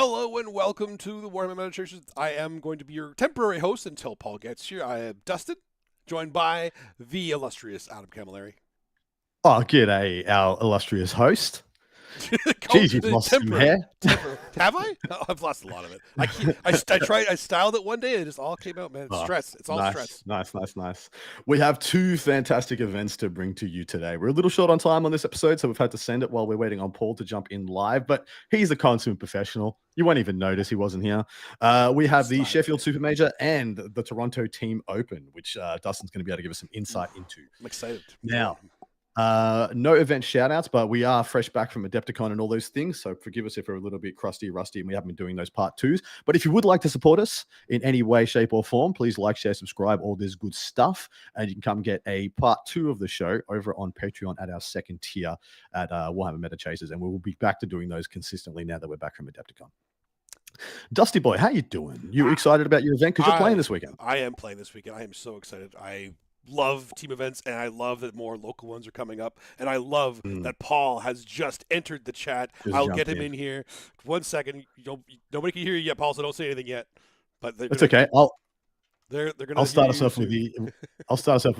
Hello and welcome to the Warhammer Meta Chasers. I am going to be your temporary host until Paul gets here. I am Dustin, joined by the illustrious Adam Camilleri. Oh, g'day, our illustrious host. Jeez, you've lost some hair. Have I? Oh, I've lost a lot of it. I styled it one day and it just all came out, man. It's stress. It's all stress. Nice. We have two fantastic events to bring to you today. We're a little short on time on this episode, so we've had to send it while we're waiting on Paul to jump in live, but he's a consummate professional. You won't even notice he wasn't here. We have the Sheffield Super Major and the Toronto Team Open, which Dustin's going to be able to give us some insight into. I'm excited. Now, no event shout outs, but we are fresh back from Adepticon and all those things. So forgive us if we're a little bit rusty, and we haven't been doing those part twos. But if you would like to support us in any way, shape, or form, please like, share, subscribe, all this good stuff. And you can come get a part two of the show over on Patreon at our second tier at Warhammer Meta Chasers. And we will be back to doing those consistently now that we're back from Adepticon. Dusty boy, how you doing? You excited about your event? Because you're playing this weekend. I am playing this weekend. I am so excited. I love team events, and I love that more local ones are coming up, and I love that Paul has just entered the chat. I'll get him in here. 1 second. Nobody can hear you yet, Paul, so don't say anything yet. But it's okay. I'll start us off with the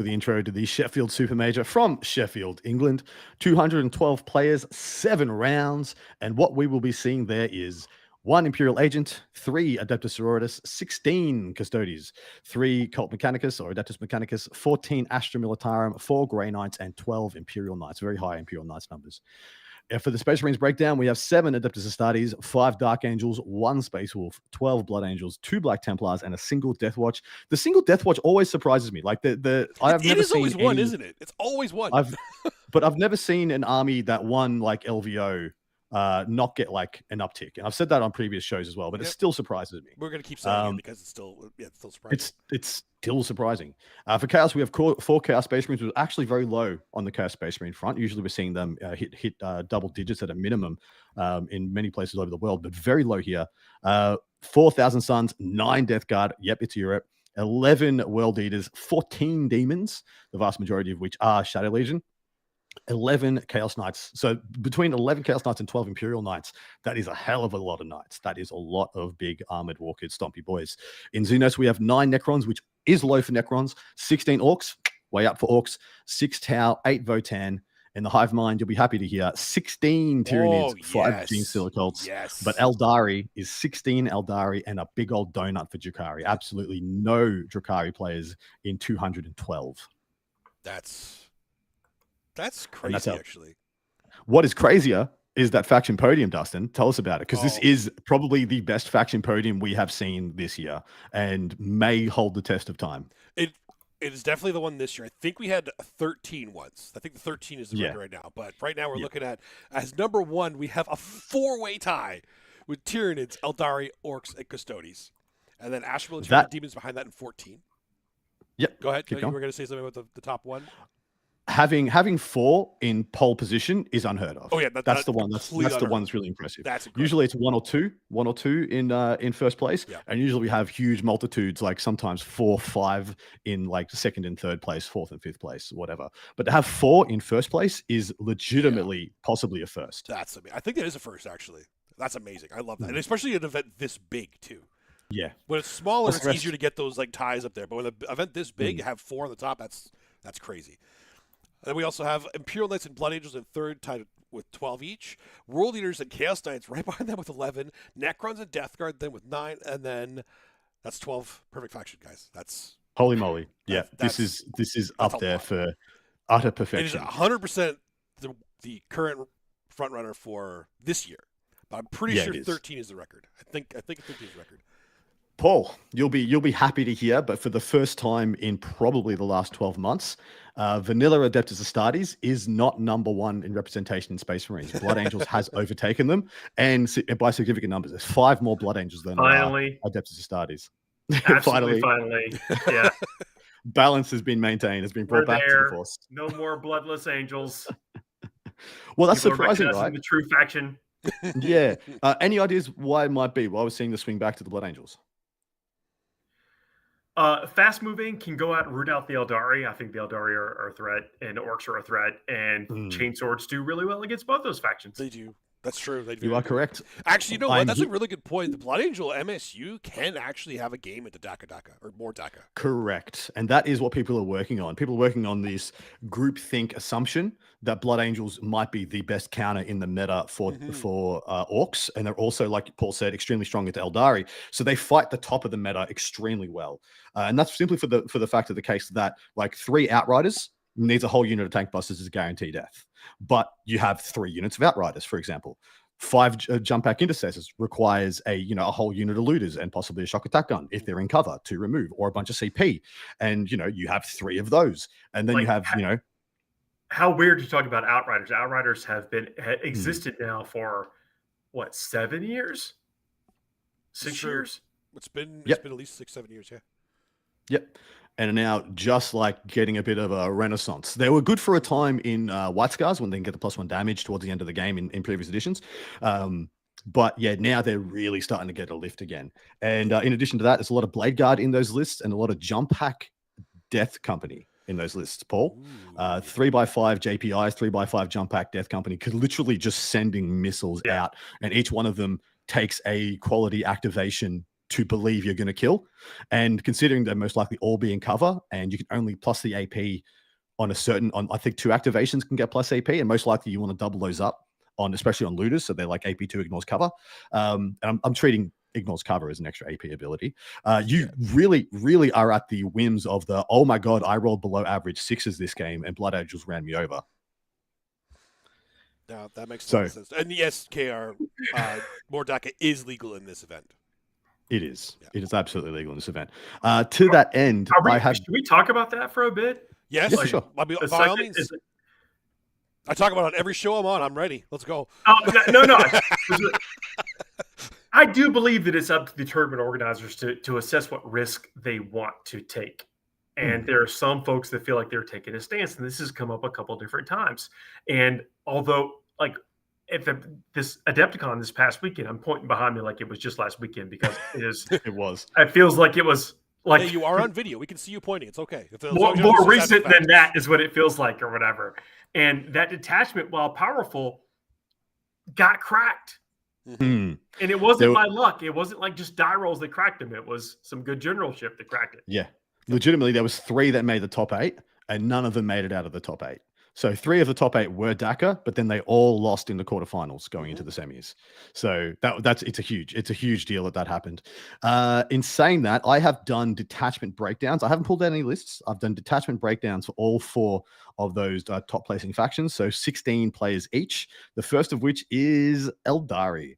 intro to the Sheffield Super Major from Sheffield, England. 212 players, 7 rounds, and what we will be seeing there is 1 Imperial Agent, 3 Adeptus Sororitas, 16 Custodes, 3 Cult Mechanicus or Adeptus Mechanicus, 14 Astra Militarum, 4 Grey Knights, and 12 Imperial Knights. Very high Imperial Knights numbers. For the Space Marines breakdown, we have 7 Adeptus Astartes, 5 Dark Angels, 1 Space Wolf, 12 Blood Angels, 2 Black Templars, and a single Death Watch. The single Death Watch always surprises me. Like it is always one, isn't it? It's always one. But I've never seen an army that won like LVO not get like an uptick, and I've said that on previous shows as well, but it still surprises me. We're gonna keep saying it because it's still surprising. It's still surprising. For Chaos, we have 4 Chaos Space Marines, which are actually very low on the Chaos Space Marine front. Usually we're seeing them hit double digits at a minimum in many places over the world, but very low here. 4,000 Suns, 9 Death Guard. Yep, it's Europe. 11 World Eaters, 14 Demons, the vast majority of which are Shadow Legion. 11 Chaos Knights. So between 11 Chaos Knights and 12 Imperial Knights, that is a hell of a lot of Knights. That is a lot of big armored walkers, stompy boys. In Xenos, we have 9 Necrons, which is low for Necrons, 16 Orcs, way up for Orcs, 6 Tau, 8 Votan. In the Hive Mind, you'll be happy to hear 16 Tyranids, 5 Gene Silicolts. Yes. But Eldari is 16 Eldari and a big old donut for Drakari. Absolutely no Drakari players in 212. That's crazy, actually. What is crazier is that faction podium, Dustin. Tell us about it, because this is probably the best faction podium we have seen this year and may hold the test of time. It is definitely the one this year. I think we had 13 once. I think the 13 is the record right now. But right now we're looking at, as number 1, we have a 4-way tie with Tyranids, Eldari, Orcs, and Custodes. And then Astra Military Demons behind that in 14. Yep. Go ahead. You were going to say something about the top one? Having 4 in pole position is unheard of. Oh yeah, that's the one. That's the one that's really impressive. That's usually it's one or two in first place, and usually we have huge multitudes, like sometimes 4, 5 in like second and third place, 4th and 5th place, whatever. But to have 4 in first place is legitimately possibly a first. That's amazing. I think that is a first, actually. That's amazing. I love that, and especially an event this big too. Yeah, when it's smaller, it's easier to get those like ties up there. But when an event this big, have 4 on the top, that's crazy. And then we also have Imperial Knights and Blood Angels in third, tied with 12 each. World Eaters and Chaos Knights right behind them with 11. Necrons and Death Guard then with 9. And then that's 12. Perfect faction, guys. That's holy moly. Yeah, this is up there for utter perfection. It is 100% the current front runner for this year. But I'm pretty sure 13 is the record. I think 13 is the record. Paul, you'll be happy to hear, but for the first time in probably the last 12 months, Vanilla Adeptus Astartes is not number 1 in representation in Space Marines. Blood Angels has overtaken them, and by significant numbers. There's 5 more Blood Angels than Adeptus Astartes. Finally. Yeah. Balance has been maintained, has been brought back to the Force. No more bloodless angels. Well, that's surprising, right? The true faction. Yeah. Any ideas why it might be? Why we're seeing the swing back to the Blood Angels? Fast moving can go out and root out the Eldari. I think the Eldari are a threat, and Orcs are a threat, and Chainswords do really well against both those factions. They do. That's true. You are correct. Actually, you know what? I'm That's a really good point. The Blood Angel MSU can actually have a game into Daka Daka, or more Daka. Correct. And that is what people are working on. People are working on this groupthink assumption that Blood Angels might be the best counter in the meta for Orcs. And they're also, like Paul said, extremely strong into Eldari. So they fight the top of the meta extremely well. And that's simply for the fact of the case that like 3 Outriders needs a whole unit of tank busters as a guarantee death. But you have 3 units of Outriders, for example. 5 jump pack intercessors requires a whole unit of looters and possibly a shock attack gun if they're in cover to remove, or a bunch of CP. And you have 3 of those. And then you have how weird to talk about Outriders. Outriders have existed now for what, 7 years? 6 years? It's been at least 6-7 years, yeah. Yep. And are now just like getting a bit of a renaissance. They were good for a time in White Scars when they can get the +1 damage towards the end of the game in previous editions. But yeah, now they're really starting to get a lift again. And in addition to that, there's a lot of Blade Guard in those lists and a lot of Jump Pack Death Company in those lists, Paul. 3x5 JPIs, 3x5 Jump Pack Death Company could literally just sending missiles out, and each one of them takes a quality activation to believe you're going to kill. And considering they're most likely all be in cover, and you can only plus the AP on I think 2 activations can get plus AP, and most likely you want to double those up especially on looters, so they're like AP2 ignores cover. And I'm treating ignores cover as an extra AP ability. You really, really are at the whims of the, oh my god, I rolled below average 6s this game and Blood Angels ran me over. No, that makes sense. And yes, KR, Mordaka is legal in this event. It is. Yeah. It is absolutely legal in this event. To that end, should we talk about that for a bit? Yes, yeah, for sure. By all means. I talk about it on every show I'm on. I'm ready. Let's go. No. I do believe that it's up to the tournament organizers to assess what risk they want to take. And there are some folks that feel like they're taking a stance, and this has come up a couple different times. And although, like, this Adepticon this past weekend, I'm pointing behind me like it was just last weekend because it is. It was. It feels like it was. Like, hey, you are on video. We can see you pointing. It's okay. More recent than that is what it feels like, or whatever. And that detachment, while powerful, got cracked. And it wasn't by luck. It wasn't like just die rolls that cracked them. It was some good generalship that cracked it. Yeah. Legitimately, there was 3 that made the top 8, and none of them made it out of the top 8. So 3 of the top 8 were Daka, but then they all lost in the quarterfinals going into the semis. So it's a huge deal that happened. In saying that, I have done detachment breakdowns. I haven't pulled out any lists. I've done detachment breakdowns for all 4 of those top placing factions. So 16 players each. The first of which is Eldari.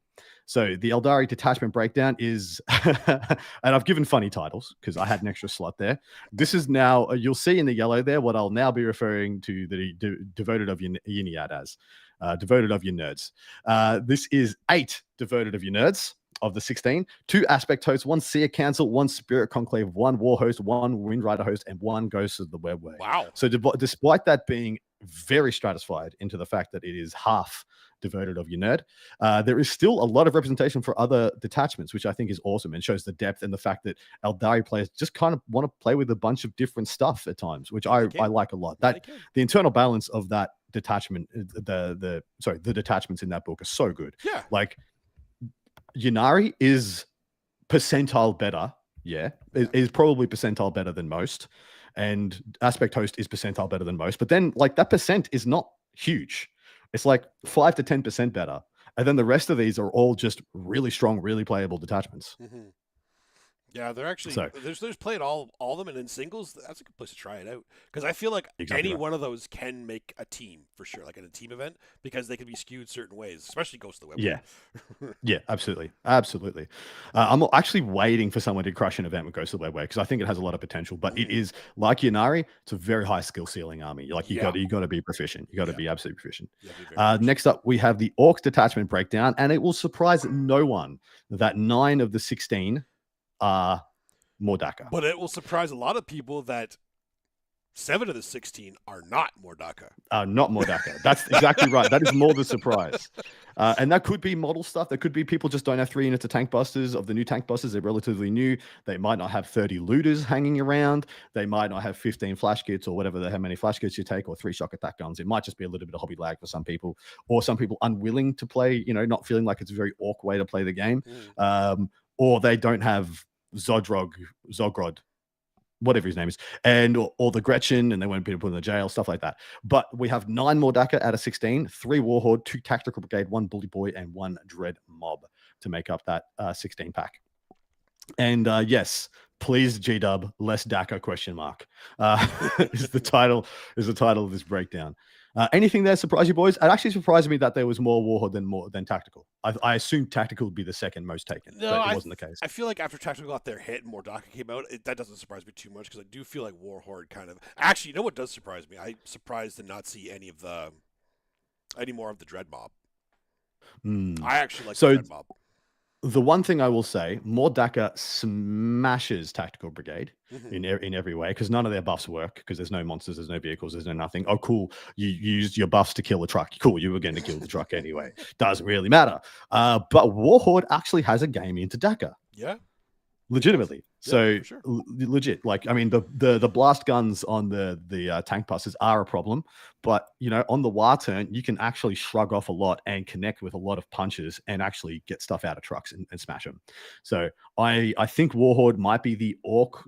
So the Eldari detachment breakdown is, and I've given funny titles because I had an extra slot there. This is now, you'll see in the yellow there, what I'll now be referring to the devoted of your Yiniad as, devoted of your nerds. This is 8 devoted of your nerds of the 16, 2 aspect hosts, 1 seer council, 1 spirit conclave, 1 war host, 1 wind rider host, and 1 ghost of the webway. Wow. So despite that being very stratified into the fact that it is half devoted of your nerd, there is still a lot of representation for other detachments, which I think is awesome and shows the depth and the fact that Eldari players just kind of want to play with a bunch of different stuff at times, which I like a lot. That the internal balance of that detachment, the detachments in that book are so good. Yeah, like Ynnari is percentile better. Yeah, is probably percentile better than most, and aspect host is percentile better than most. But then, like, that percent is not huge. It's like 5 to 10% better. And then the rest of these are all just really strong, really playable detachments. Yeah, they're actually there's played all of them, and in singles, that's a good place to try it out, because I feel like any one of those can make a team for sure, like in a team event, because they can be skewed certain ways, especially Ghost of the Web. Yeah, absolutely. I'm actually waiting for someone to crush an event with Ghost of the Webway because I think it has a lot of potential, but it is like Ynnari, it's a very high skill ceiling army. Like you got to be proficient. You got to be absolutely proficient. Next up, we have the Orcs detachment breakdown, and it will surprise no one that 9 of the 16 are Mordaka. But it will surprise a lot of people that 7 of the 16 are not Mordaka. Not Mordaka. That's exactly right. That is more the surprise. And that could be model stuff. That could be people just don't have 3 units of tank busters. Of the new tank busters, they're relatively new. They might not have 30 looters hanging around. They might not have 15 flash kits or whatever, how many flash kits you take, or 3 shock attack guns. It might just be a little bit of hobby lag for some people, or some people unwilling to play, not feeling like it's a very awkward way to play the game. Or they don't have Zogrod, whatever his name is, and or the Gretchen, and they won't be put in the jail, stuff like that. But we have 9 Mordaka out of 16, 3 Warhorde, 2 Tactical Brigade, 1 Bully Boy, and 1 Dread Mob to make up that 16 pack. And yes, please GW, less Daka ? Is the title of this breakdown. Anything there surprise you, boys? It actually surprised me that there was more Warhorde than Tactical. I assumed Tactical would be the second most taken, but it wasn't the case. I feel like after Tactical got their hit and more Mordaka came out, that doesn't surprise me too much, because I do feel like Warhorde kind of... Actually, you know what does surprise me? I'm surprised to not see any more of the Dread Mob. I actually like the Dread Mob. The one thing I will say, Mordaka smashes Tactical Brigade in every way, because none of their buffs work, because there's no monsters, there's no vehicles, there's no nothing. Oh, cool. You used your buffs to kill the truck. Cool. You were going to kill the truck anyway. Doesn't really matter. But Warhorde actually has a game into Daka. Yeah. Legitimately. So sure. Legit. Like, I mean, the blast guns on the tank busters are a problem, but on the war turn, you can actually shrug off a lot and connect with a lot of punches and actually get stuff out of trucks and smash them. So I think Warhorde might be the Orc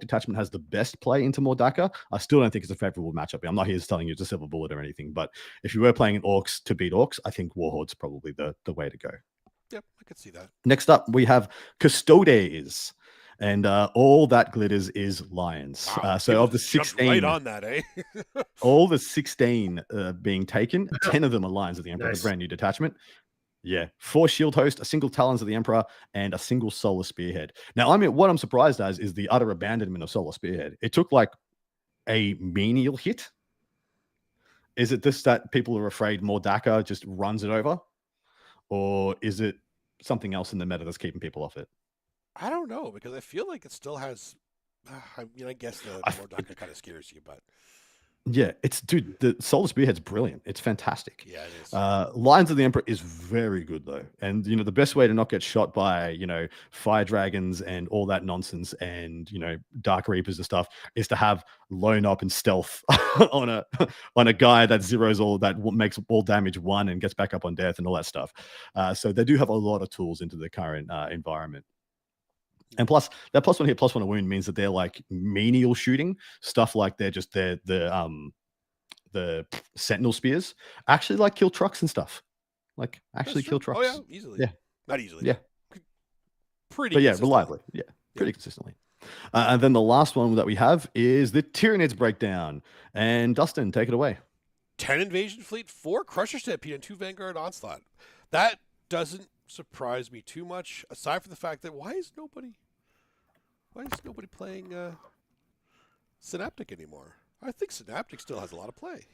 detachment has the best play into Mordaka. I still don't think it's a favorable matchup. I'm not here telling you it's a silver bullet or anything, but if you were playing in Orcs to beat Orcs, I think Warhorde's probably the way to go. Yep, I could see that. Next up, we have Custodes, and all that glitters is lions. Wow, so of the 16, right on that, eh? all the 16 being taken, 10 of them are Lions of the Emperor, nice. A brand new detachment. Yeah, 4 Shield Host, a single Talons of the Emperor, and a single Solar Spearhead. Now, what I'm surprised as is the utter abandonment of Solar Spearhead. It took like a menial hit. Is it this that people are afraid Mordaka just runs it over? Or is it something else in the meta that's keeping people off it? I don't know, because I feel like it still has... I guess the Mordaka kind of scares you, but... Yeah, the Solar Spearhead's brilliant. It's fantastic. Yeah, it is. Lions of the Emperor is very good, though. And, the best way to not get shot by, fire dragons and all that nonsense and, Dark Reapers and stuff is to have lone up and stealth on a guy that makes all damage 1 and gets back up on death and all that stuff. So they do have a lot of tools into the current environment. And plus, that +1 hit, +1 a wound means that they're like menial shooting stuff, like they're just the sentinel spears actually like kill trucks and stuff. Like actually kill trucks. Oh yeah, easily. Yeah, not easily. Yeah, pretty. But yeah, reliably. Yeah, pretty consistently. And then the last one that we have is the Tyranids breakdown. And Dustin, take it away. 10 Invasion Fleet, 4 Crusher Stampede, and 2 Vanguard Onslaught. That doesn't surprise me too much, aside from the fact that why is nobody playing Synaptic anymore? I think Synaptic still has a lot of play.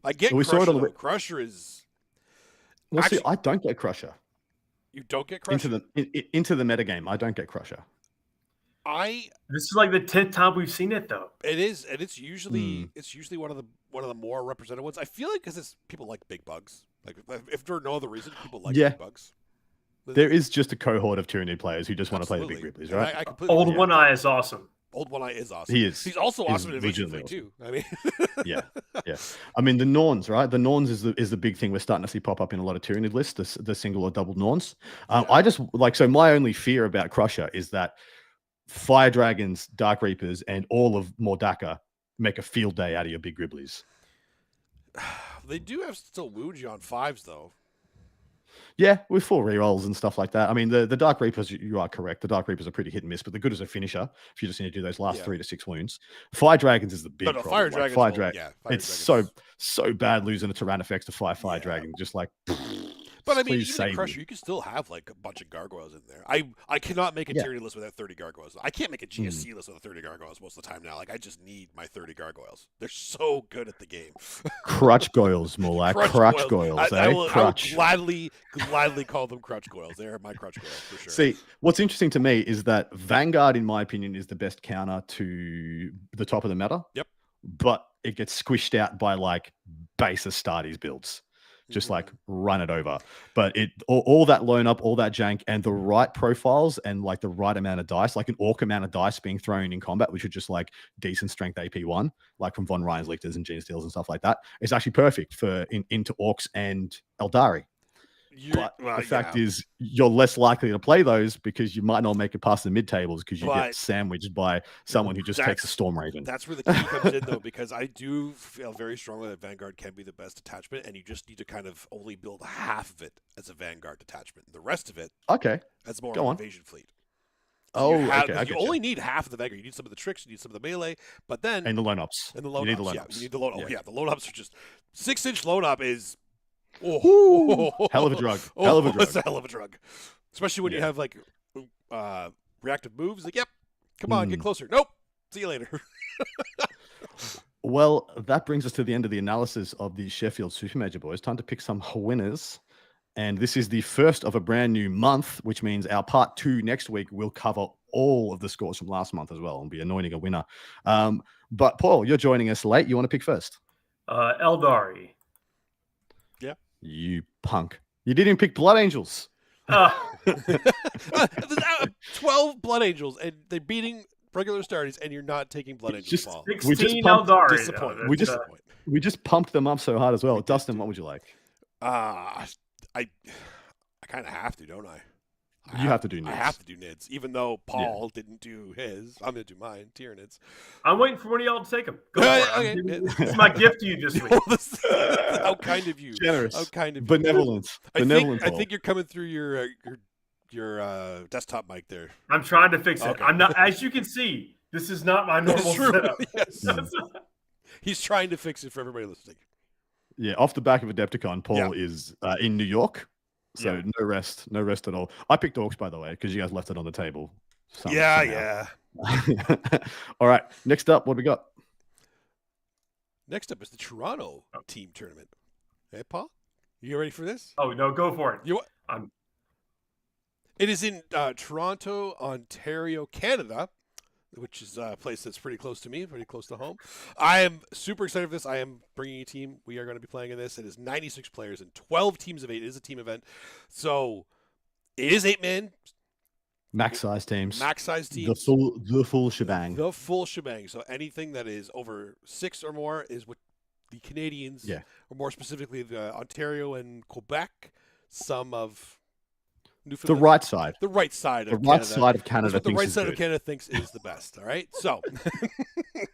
I get Crusher, though. Crusher is... Well, actually, see, I don't get Crusher. You don't get Crusher? Into the metagame, I don't get Crusher. This is like the 10th time we've seen it, though. It is, and it's usually one of the more represented ones. I feel like because people like big bugs. Like if for no other reason, people like big bugs. There is just a cohort of Tyranid players who just want to play the big Ripley's, right? I completely Old One Eye is awesome. Old One Eye is awesome. He is. He's also awesome in Invasion Fleet too. I mean, yeah. I mean, the Norns, right? The Norns is the big thing we're starting to see pop up in a lot of Tyranid lists. The single or double Norns. I just so my only fear about Crusher is that Fire Dragons, Dark Reapers, and all of Mordaka make a field day out of your big Gribblies. They do have still Wuji on 5s though. Yeah, with 4 rerolls and stuff like that. I mean, the Dark Reapers, you are correct. The Dark Reapers are pretty hit and miss, but they're good as a finisher if you just need to do those last 3 to 6 wounds. Fire Dragons is the big problem. Fire Dragon. It's so bad losing a Tyrannofex to Fire Dragon. Just like... But I mean, even in Crusher, you can still have like a bunch of gargoyles in there. I cannot make a Tyranid list without 30 gargoyles. I can't make a GSC list without 30 gargoyles most of the time now. Like I just need my 30 gargoyles. They're so good at the game. Crutch goyles, more like crutch goyles. I will gladly call them crutch goyles. They are my crutch goyles for sure. See, what's interesting to me is that Vanguard, in my opinion, is the best counter to the top of the meta. Yep. But it gets squished out by like base Astartes builds. just like run it over. But all that loan up, all that jank, and the right profiles and like the right amount of dice, like an orc amount of dice being thrown in combat, which are just like decent strength AP1, like from Von Ryan's Lictors and Gene Steels and stuff like that, is actually perfect for into orcs and Eldari. But the fact is, you're less likely to play those because you might not make it past the mid tables because you get sandwiched by someone who just takes a Storm Raven. That's where the key comes in, though, because I do feel very strongly that Vanguard can be the best attachment, and you just need to kind of only build half of it as a Vanguard detachment. The rest of it, as more of an invasion fleet. So you only need half of the Vanguard. You need some of the tricks, you need some of the melee, but then and the loan ups. And the loan ups. You need the loan. Yeah. The loan ups are just 6-inch loan up is. Hell of a drug. Hell of a drug. It's a hell of a drug. Especially when you have like reactive moves. Like, yep, come on, get closer. Nope. See you later. Well, that brings us to the end of the analysis of the Sheffield Super Major, boys. Time to pick some winners. And this is the first of a brand new month, which means our part 2 next week will cover all of the scores from last month as well and be anointing a winner. But Paul, you're joining us late. You want to pick first? Eldari. Yeah. You punk. You didn't even pick Blood Angels. 12 Blood Angels, and they're beating regular Astartes, and you're not taking Blood Angels. 16 Eldari. We just pumped them up so hard as well. Dustin, what would you like? I kind of have to, don't I? You have to do Nids. I have to do Nids, even though Paul didn't do his. I'm going to do mine, Tyranids. I'm waiting for one of y'all to take them. Go for it. Okay. It's my gift to you this week. How kind of you. Generous. How kind of you. Benevolent. I think you're coming through your desktop mic there. I'm trying to fix it. Okay. I'm not. As you can see, this is not my normal setup. Yes. He's trying to fix it for everybody listening. Yeah, off the back of Adepticon, Paul is in New York. So no rest at all. I picked Orcs, by the way, because you guys left it on the table. Somehow. All right. Next up, what do we got? Next up is the Toronto team tournament. Hey, Paul, you ready for this? Oh no, go for it. It is in Toronto, Ontario, Canada, which is a place that's pretty close to me, pretty close to home. I am super excited for this. I am bringing a team. We are going to be playing in this. It is 96 players and 12 teams of 8. It is a team event. So it is 8-man. Max size teams. The full shebang. The full shebang. So anything that is over 6 or more is what the Canadians, or more specifically the Ontario and Quebec, some of the right side. The right side of Canada. The right side of Canada. That's what the right side of Canada thinks is the best. All right. So, in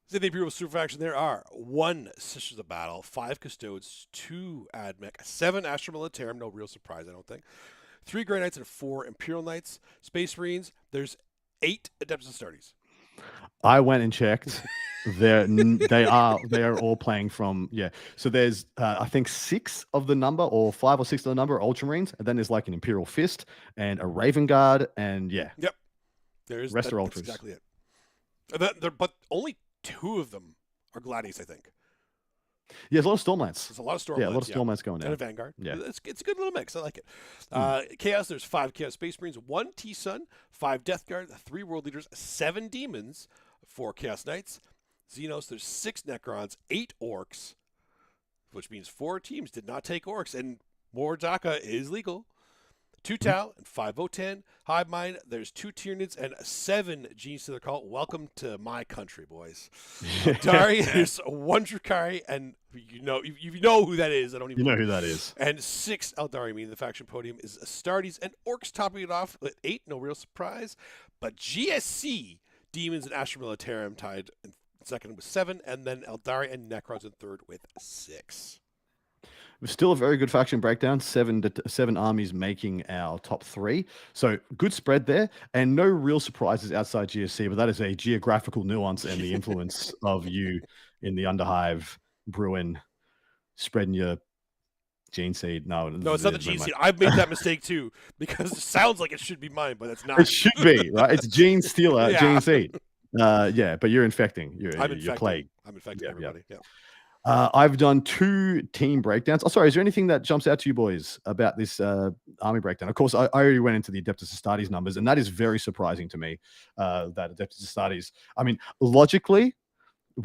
the Imperial Super Faction, there are 1 Sisters of Battle, 5 Custodes, 2 Admech, 7 Astra Militarum. No real surprise, I don't think. 3 Grey Knights and 4 Imperial Knights. Space Marines. There's 8 Adeptus Astartes. I went and checked. They are all playing from So there's I think 6 of the number, or 5 or 6 of the number, are Ultramarines, and then there's like an Imperial Fist and a Raven Guard, and there's rest are Ultras. That's exactly it. But only 2 of them are Gladius, I think. Yeah, there's a lot of Stormlands. There's a lot of Stormlands. Yeah, a lot of Stormlands going down. And a Vanguard. Yeah, it's a good little mix. I like it. Chaos. There's 5 Chaos Space Marines, 1 T-Sun, 5 Death Guard, 3 World Leaders, 7 Demons, 4 Chaos Knights. Xenos, there's 6 Necrons, 8 Orcs, which means 4 teams did not take Orcs, and more DACA is legal. 2 Tau and 5 Votan. Hive Mind, there's 2 Tyranids and 7 Genies to their cult. Welcome to my country, boys. Dari, there's 1 Drakari, and you know who that is. I don't even know who that is. And 6 Eldari, meaning the faction podium is Astartes and Orcs topping it off with 8. No real surprise. But GSC, Demons and Astra Militarum tied in second with 7, and then Eldari and Necrons in third with 6. Still a very good faction breakdown. 7 armies making our top 3. So good spread there, and no real surprises outside GSC, but that is a geographical nuance and the influence of you in the Underhive, Bruin, spreading your gene seed. No, it's not the gene seed. I've made that mistake too, because it sounds like it should be mine, but it's not. It should be, right? It's gene stealer, gene seed. But you're infecting. You're plague. I'm infecting everybody. Yeah. I've done 2 team breakdowns. Oh, sorry. Is there anything that jumps out to you boys about this army breakdown? Of course, I already went into the Adeptus Astartes numbers, and that is very surprising to me. That Adeptus Astartes. I mean, logically,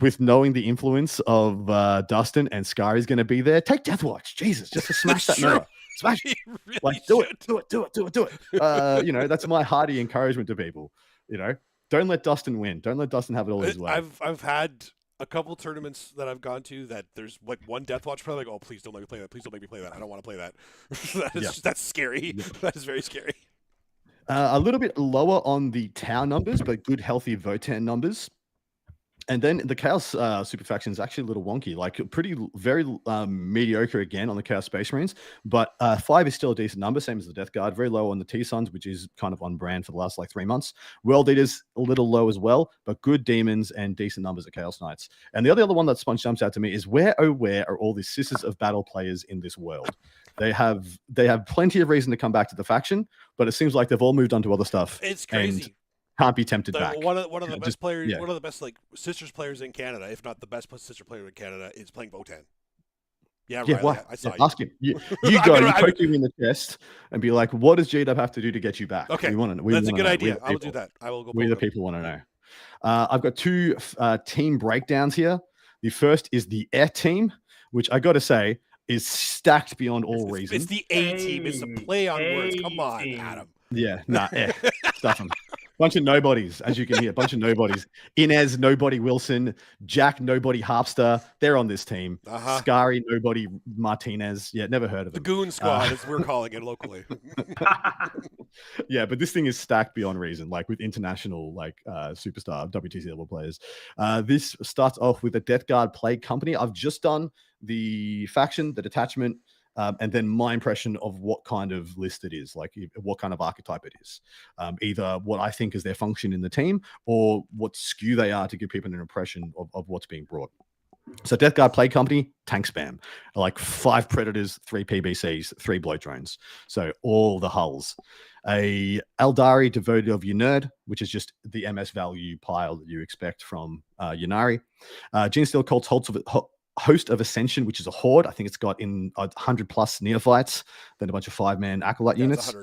with knowing the influence of Dustin and Sky's going to be there, take Deathwatch. Jesus, just to smash that mirror. Smash it. Really Like, do it. You know, that's my hearty encouragement to people. You know, don't let Dustin win. Don't let Dustin have it all his way. I've had a couple tournaments that I've gone to that there's like one Deathwatch player like, oh, please don't let me play that. Please don't make me play that. I don't want to play that. That's scary. Yeah. That is very scary. A little bit lower on the Tau numbers, but good, healthy Votan numbers. And then the Chaos super faction is actually a little wonky, like very mediocre again on the Chaos Space Marines, but 5 is still a decent number, same as the Death Guard. Very low on the T-Suns, which is kind of on brand for the last like 3 months. World Eaters a little low as well, but good Demons and decent numbers at Chaos Knights. And the other one that jumps out to me is where are all the Sisters of Battle players in this world? They have plenty of reason to come back to the faction, but it seems like they've all moved on to other stuff. It's crazy. Can't be tempted back. One of the best players, one of the best like Sisters players in Canada, if not the best Sister player in Canada, is playing Votan. Yeah, right. What? I saw you. Ask him. You poke him in the chest and be like, "What does GW have to do to get you back?" Okay, that's a good idea. I will do that. I will go. We the people want to know. I've got 2 team breakdowns here. The first is the Air team, which I got to say is stacked beyond all reason. It's the A team. It's a play on words. Come on, Adam. Yeah, stuff them. Bunch of nobodies, as you can hear. Bunch of nobodies. Inez, nobody Wilson. Jack, nobody Harpster. They're on this team. Scary, nobody Martinez. Yeah, never heard of them. The Goon Squad, as we're calling it locally. Yeah, but this thing is stacked beyond reason, like with international, like superstar WTC level players. This starts off with a Death Guard Plague Company. I've just done the faction, the detachment, and then my impression of what kind of list it is, like what kind of archetype it is. Either what I think is their function in the team or what skew they are to give people an impression of what's being brought. So Death Guard Plague Company, tank spam. Like 5 Predators, 3 PBCs, 3 bloat drones. So all the hulls. A Eldari, Devoted of Unerd, which is just the MS value pile that you expect from Yunari. Genesteal Cult's Host of Ascension, which is a horde. I think it's got in 100 plus neophytes, then a bunch of 5-man acolyte units.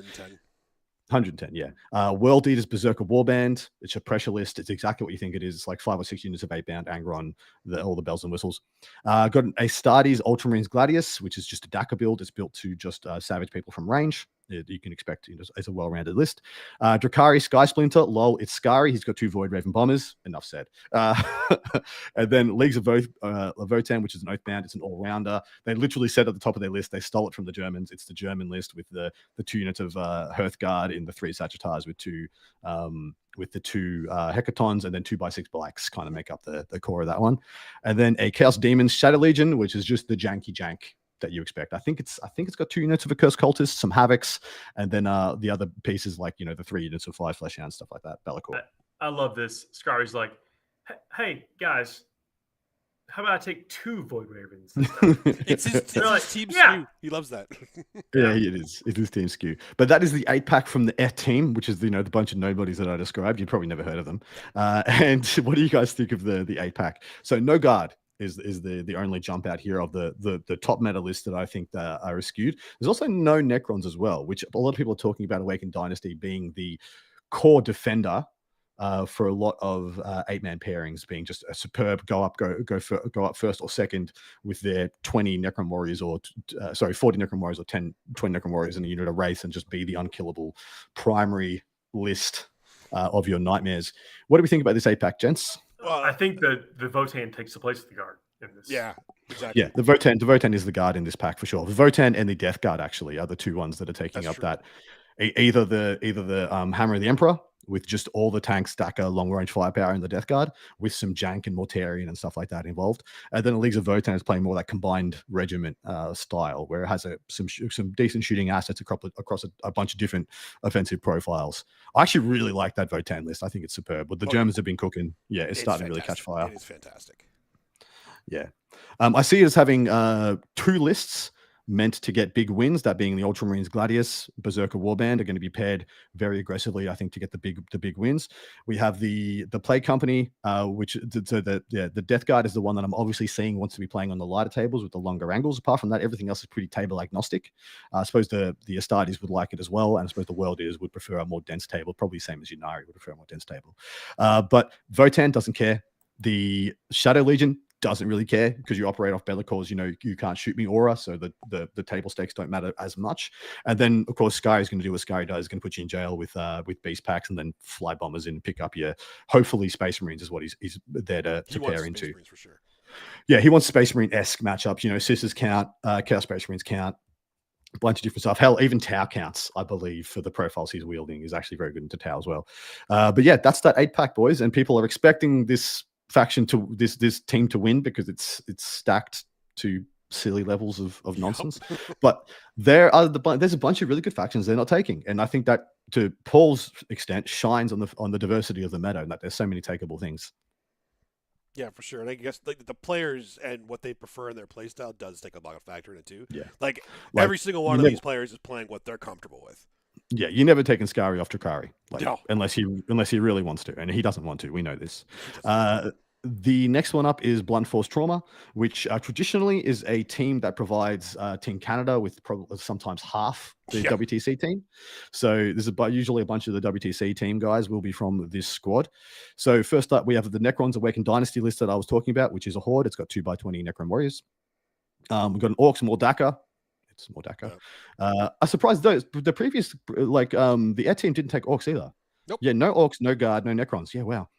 110, yeah. World Eaters Berserker Warband. It's a pressure list. It's exactly what you think it is. It's like 5 or 6 units of 8-bound Angron, all the bells and whistles. Got an Astartes Ultramarines Gladius, which is just a DACA build. It's built to just savage people from range. You can expect it's a well-rounded list. Drakari Sky Splinter, lol, it's Scary. He's got 2 Void Raven Bombers. Enough said. And then Leagues of Votan, which is an Oathbound. It's an all-rounder. They literally said at the top of their list, they stole it from the Germans. It's the German list with the 2 units of Hearthguard in the 3 Sagittars with the 2 Hecatons and then 2x6 Blacks kind of make up the core of that one. And then a Chaos Demons Shadow Legion, which is just the janky jank that you expect. I think it's got 2 units of a Cursed Cultist, some Havocs, and then the other pieces like the 3 units of 5 Fleshhounds, stuff like that. Bellacore. I love this. Scary's like, hey guys, how about I take 2 Void Ravens? It's his team skew. He loves that. Yeah, it is. It is team skew. But that is the 8-pack from the F team, which is the bunch of nobodies that I described. You've probably never heard of them. And what do you guys think of the 8-pack? So no guard is the only jump out here of the top meta list that I think that are skewed. There's also no Necrons as well, which a lot of people are talking about Awakened Dynasty being the core defender for a lot of 8-man pairings, being just a superb go up first or second with their 20 Necron Warriors 40 Necron Warriors or 20 Necron Warriors in a unit of Wraith and just be the unkillable primary list of your nightmares. What do we think about this 8-pack, gents? Well, I think the Votan takes the place of the guard in this. Yeah, exactly. Yeah, the Votan is the guard in this pack for sure. The Votan and the Death Guard actually are the 2 ones that are taking up that. Either the Hammer of the Emperor with just all the tanks, DACA, long range firepower in the Death Guard with some Jank and Mortarion and stuff like that involved. And then the Leagues of Votan is playing more that combined regiment style, where it has some decent shooting assets across a bunch of different offensive profiles. I actually really like that Votan list. I think it's superb. What the Germans have been cooking, it's starting to really catch fire. It is fantastic. Yeah. I see it as having 2 lists meant to get big wins, that being the Ultramarines Gladius, Berserker Warband are going to be paired very aggressively, I think, to get the big wins. We have the Plague Company, which the Death Guard is the one that I'm obviously seeing wants to be playing on the lighter tables with the longer angles. Apart from that, everything else is pretty table agnostic. I suppose the Astartes would like it as well, and I suppose the World Eaters would prefer a more dense table, probably the same as Yunari would prefer a more dense table. But Votan doesn't care. The Shadow Legion doesn't really care because you operate off Bellicors, you can't shoot me aura, so the table stakes don't matter as much. And then of course Sky is going to do what Sky does, going to put you in jail with beast packs and then fly bombers in and pick up your hopefully Space Marines is what he's there to pair into. Space Marines for sure. Yeah, he wants Space Marine-esque matchups. Sisters count, Chaos Space Marines count, a bunch of different stuff. Hell, even Tau counts, I believe, for the profiles he's wielding. He's actually very good into Tau as well. But yeah, that's that 8-pack, boys, and people are expecting this faction to this team to win because it's stacked to silly levels of nonsense. But there's a bunch of really good factions they're not taking, and I think that, to Paul's extent, shines on the diversity of the meta, and that there's so many takeable things. Yeah, for sure. And I guess the players and what they prefer in their playstyle does take a lot of factor in it too. Yeah, like every single one of these players is playing what they're comfortable with. Yeah, you're never taking Skari off Drakari, No. unless he really wants to, and he doesn't want to. We know this. The next one up is Blunt Force Trauma, which traditionally is a team that provides Team Canada with sometimes half the WTC team. So there's usually a bunch of the WTC team guys will be from this squad. So first up, we have the Necrons Awakened Dynasty list that I was talking about, which is a horde. It's got 2x20 Necron warriors. We've got an Orcs Mordaka. It's Mordaka. I'm surprised though. The previous, the Air team didn't take Orcs either. Nope. Yeah, no Orcs, no Guard, no Necrons. Yeah, wow.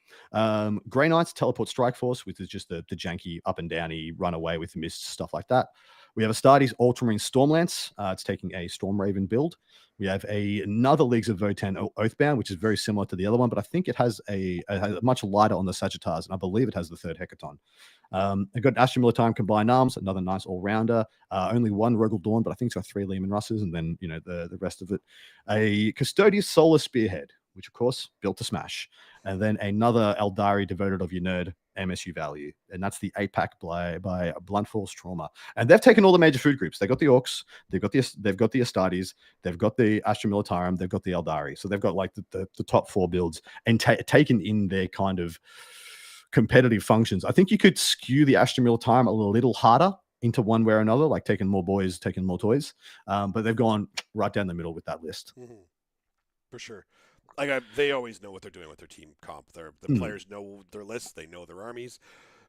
Grey Knights Teleport Strike Force, which is just the janky up and downy run away with mist stuff like that. We have Astartes Ultramarine Stormlance. It's taking a Storm Raven build. We have another Leagues of Votann Oathbound, which is very similar to the other one, but I think it has a much lighter on the Sagittars, and I believe it has the 3rd Hecaton. I've got Astra Militarum Combined Arms, another nice all-rounder. Only one Rogal Dawn, but I think it's got 3 Lehman Russes, and then the rest of it. A Custodius Solar Spearhead, which of course built to smash, and then another Eldari Devoted of Your Nerd MSU value, and that's the 8-pack by Blunt Force Trauma. And they've taken all the major food groups. They've got the Orcs, they've got the Astartes, they've got the Astra Militarum, they've got the Eldari. So they've got like the top 4 builds and taken in their kind of competitive functions. I think you could skew the Astra Militarum a little harder into one way or another, like taking more boys, taking more toys. But they've gone right down the middle with that list. Mm-hmm. For sure. They always know what they're doing with their team comp. The players know their lists. They know their armies.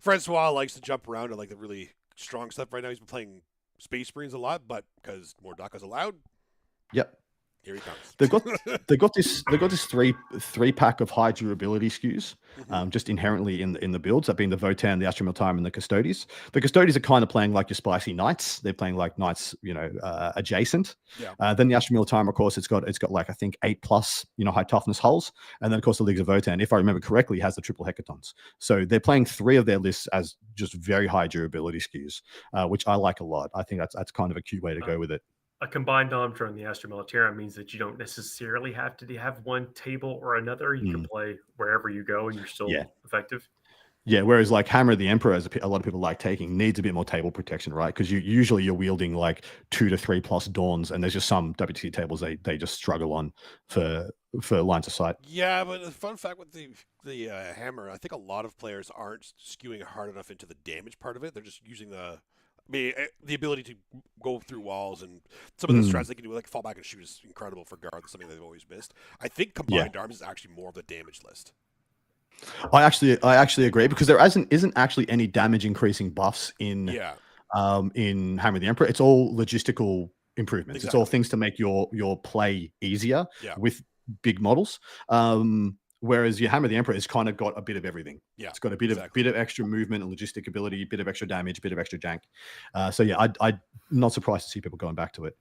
Francois likes to jump around to like the really strong stuff right now. He's been playing Space Marines a lot, but because Mordaka's allowed. Yep. Here he comes. They've got this three pack of high durability SKUs, just inherently in the builds. That being the Votann, the Astra Militarum, and the Custodes. The Custodes are kind of playing like your spicy knights. They're playing like knights, adjacent. Yeah. Then the Astra Militarum, of course, it's got like I think 8+ high toughness hulls, and then of course the Leagues of Votann, if I remember correctly, has the triple hecatons. So they're playing 3 of their lists as just very high durability SKUs, which I like a lot. I think that's kind of a cute way to go with it. A combined Omdra and the Astra Militarum means that you don't necessarily have to have one table or another. You can play wherever you go and you're still effective. Yeah, whereas like Hammer of the Emperor, as a lot of people like taking, needs a bit more table protection, right? Because you're wielding like 2 to 3+ Dawns, and there's just some WTC tables they just struggle on for lines of sight. Yeah, but the fun fact with the Hammer, I think a lot of players aren't skewing hard enough into the damage part of it. They're just using the ability to go through walls and some of the strats they can do, like fall back and shoot, is incredible for guard. That's something they've always missed. I think combined arms is actually more of the damage list. I actually agree, because there isn't actually any damage increasing buffs in Hammer of the Emperor. It's all logistical improvements. Exactly. It's all things to make your play easier with big models. Whereas your Hammer of the Emperor has kind of got a bit of everything. Yeah, it's got a bit of extra movement and logistic ability, a bit of extra damage, a bit of extra jank. So yeah, I'm not surprised to see people going back to it.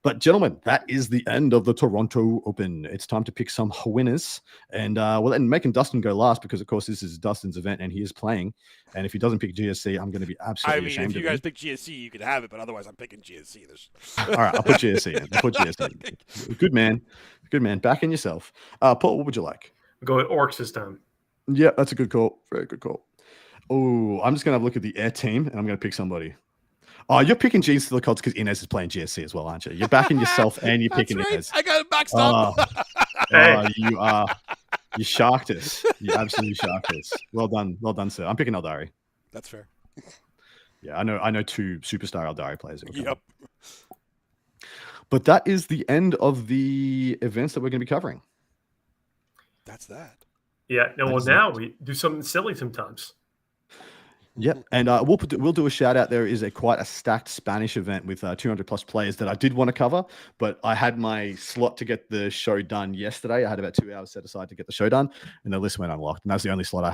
But gentlemen, that is the end of the Toronto Open. It's time to pick some winners. And then making Dustin go last, because of course this is Dustin's event and he is playing. And if he doesn't pick GSC, I'm going to be absolutely ashamed of him. If you guys pick GSC, you can have it, but otherwise I'm picking GSC. All right, I'll put GSC in. Good man. Back in yourself. Paul, what would you like? Go with Orcs this time. Yeah, that's a good call. Very good call. Oh, I'm just going to have a look at the Air team, and I'm going to pick somebody. Oh, you're picking G's to the Colts because Inez is playing GSC as well, aren't you? You're backing yourself and you're picking Inez. I got it maxed up. You sharked us. You absolutely sharked us. Well done, sir. I'm picking Eldari. That's fair. Yeah, I know 2 superstar Eldari players. Yep. But that is the end of the events that we're going to be covering. That's that. Yeah. No. Well, now we do something silly sometimes. Yep, and we'll do a shout out. There is quite a stacked Spanish event with 200 plus players that I did want to cover, but I had my slot to get the show done yesterday. I had about 2 hours set aside to get the show done, and the list went unlocked, and that's the only slot I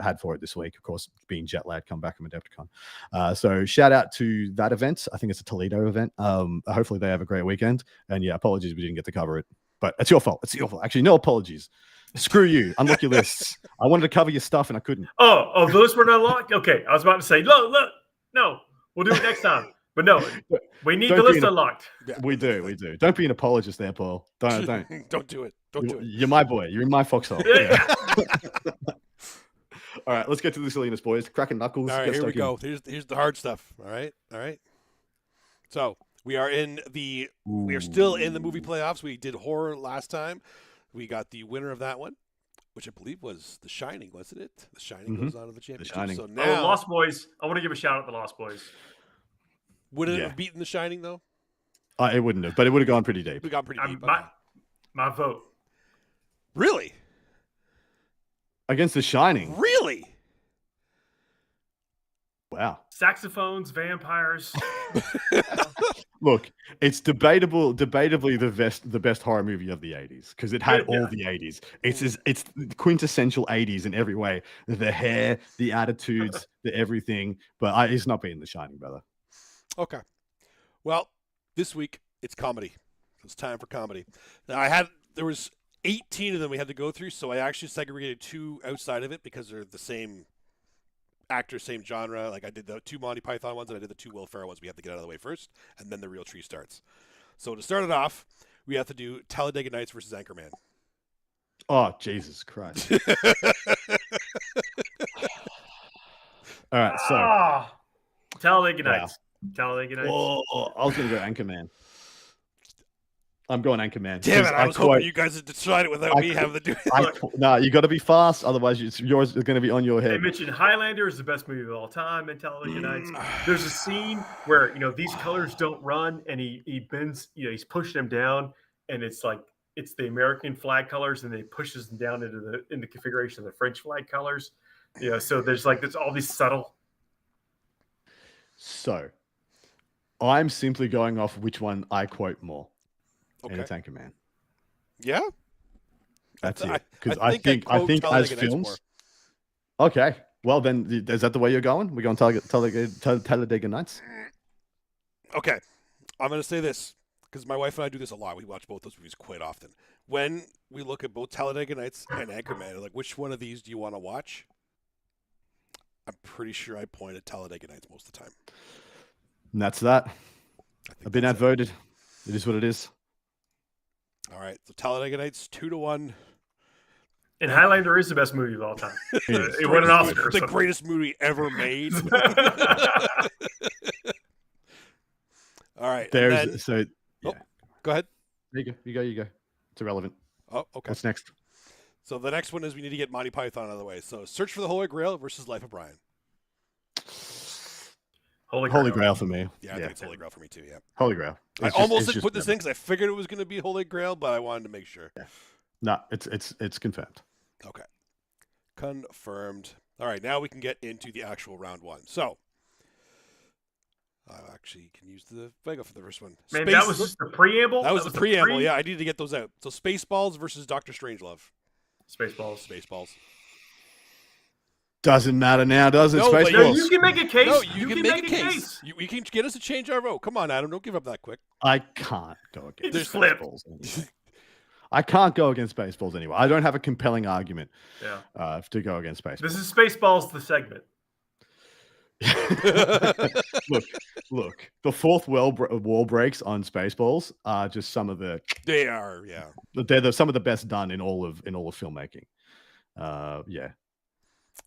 had for it this week. Of course, being jet lagged, come back from Adepticon. So shout out to that event. I think it's a Toledo event. Hopefully they have a great weekend. And yeah, apologies we didn't get to cover it, but it's your fault. It's your fault. Actually, no apologies. Screw you. Unlock your lists. I wanted to cover your stuff and I couldn't. Oh, those were not unlocked? Okay. I was about to say, look, no, we'll do it next time. But no, we need the list unlocked. Yeah. We do. Don't be an apologist there, Paul. Don't. Don't do it. Don't do it. You're my boy. You're in my foxhole. Yeah. All right, let's get to the silliness, boys. Cracking knuckles. All right, here we go. Here's the hard stuff. All right. So we are still in the movie playoffs. We did horror last time. We got the winner of that one, which I believe was The Shining, wasn't it? The Shining goes on to the championship. The Shining. So now, Lost Boys. I want to give a shout out to the Lost Boys. Would it have beaten The Shining though? It wouldn't have, but it would have gone pretty deep. We got pretty deep. My vote. Really? Against The Shining? Really? Wow. Saxophones, vampires. Look, it's debatably the best horror movie of the 80s because it had all the 80s. It's quintessential 80s in every way. The hair, the attitudes, the everything. But it's not being The Shining, brother. Okay. Well, this week it's comedy. It's time for comedy. Now there was 18 of them we had to go through, so I actually segregated 2 outside of it because they're the same actor, same genre. Like I did the 2 Monty Python ones and I did the 2 Will Ferrell ones. We have to get out of the way first, and then the real tree starts. So to start it off, we have to do Talladega Nights versus Anchorman. Oh, Jesus Christ. All right, so. Talladega Nights. Talladega Nights. Oh, I was going to go Anchorman. I'm going Anchorman. Damn it, I was hoping you guys had decided it without me having to do it. No, you got to be fast, otherwise yours is going to be on your head. They mentioned Highlander is the best movie of all time and Talladega Nights. There's a scene where, these colors don't run and he bends, he's pushing them down and it's like, it's the American flag colors and then he pushes them down in the configuration of the French flag colors. So there's all these subtle. So I'm simply going off which one I quote more. Okay. And it's Anchorman. Yeah, that's it. Because I think as films. Okay, well then, is that the way you're going? We're going Talladega Nights. Okay, I'm going to say this because my wife and I do this a lot. We watch both those movies quite often. When we look at both Talladega Nights and Anchorman, like which one of these do you want to watch? I'm pretty sure I point at Talladega Nights most of the time. And that's that. I've been outvoted. It is what it is. All right, so Talladega Nights 2-1. And Highlander is the best movie of all time. It won an Oscar. It's the greatest movie ever made. All right. Go ahead. You go. It's irrelevant. Oh, okay. What's next? So the next one is we need to get Monty Python out of the way. So Search for the Holy Grail versus Life of Brian. Holy Grail for me. Yeah, I think it's Holy Grail for me too, yeah. Holy Grail. I almost didn't put this in because I figured it was going to be Holy Grail, but I wanted to make sure. Yeah. No, it's confirmed. Okay. Confirmed. All right, now we can get into the actual round 1. So, I actually can use the Vega for the first one. Man, that was just the preamble? That was the preamble, yeah. I needed to get those out. So Spaceballs versus Dr. Strangelove. Spaceballs. Doesn't matter now, does it? No, Spaceballs. You can make a case. No, you can make a case. You can get us to change our vote. Come on, Adam. Don't give up that quick. I can't go against Spaceballs. I can't go against Spaceballs anyway. I don't have a compelling argument to go against Spaceballs. This is Spaceballs, the segment. Look. The fourth wall breaks on Spaceballs are just some of the. They are, yeah. They're some of the best done in all of filmmaking. Yeah.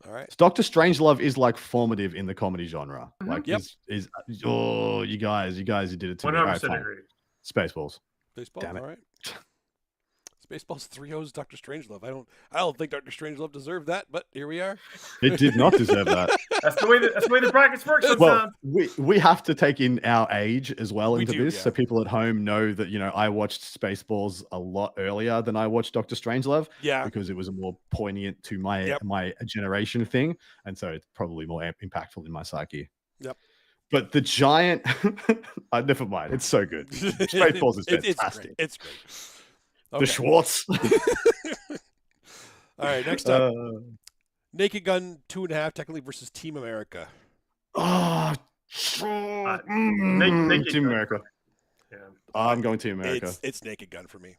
All right. Dr. Strangelove is like formative in the comedy genre. Mm-hmm. Like, you guys, you did it to 100% me. agree. Spaceballs. Damn it. All right. Spaceballs 3-0's Dr. Strangelove. I don't think Dr. Strangelove deserved that, but here we are. It did not deserve that. That's the way the brackets work Well, sometimes. we have to take in our age as well into this, yeah. so people at home know that I watched Spaceballs a lot earlier than I watched Dr. Strangelove. Yeah. Because it was a more poignant to my Yep. my generation thing, and so it's probably more impactful in my psyche. Yep. But the giant, never mind. It's so good. Spaceballs is fantastic. It's great. The Schwartz. All right, next up. Naked Gun 2.5 technically versus Team America. Team America. Yeah. I'm going Team America. It's Naked Gun for me.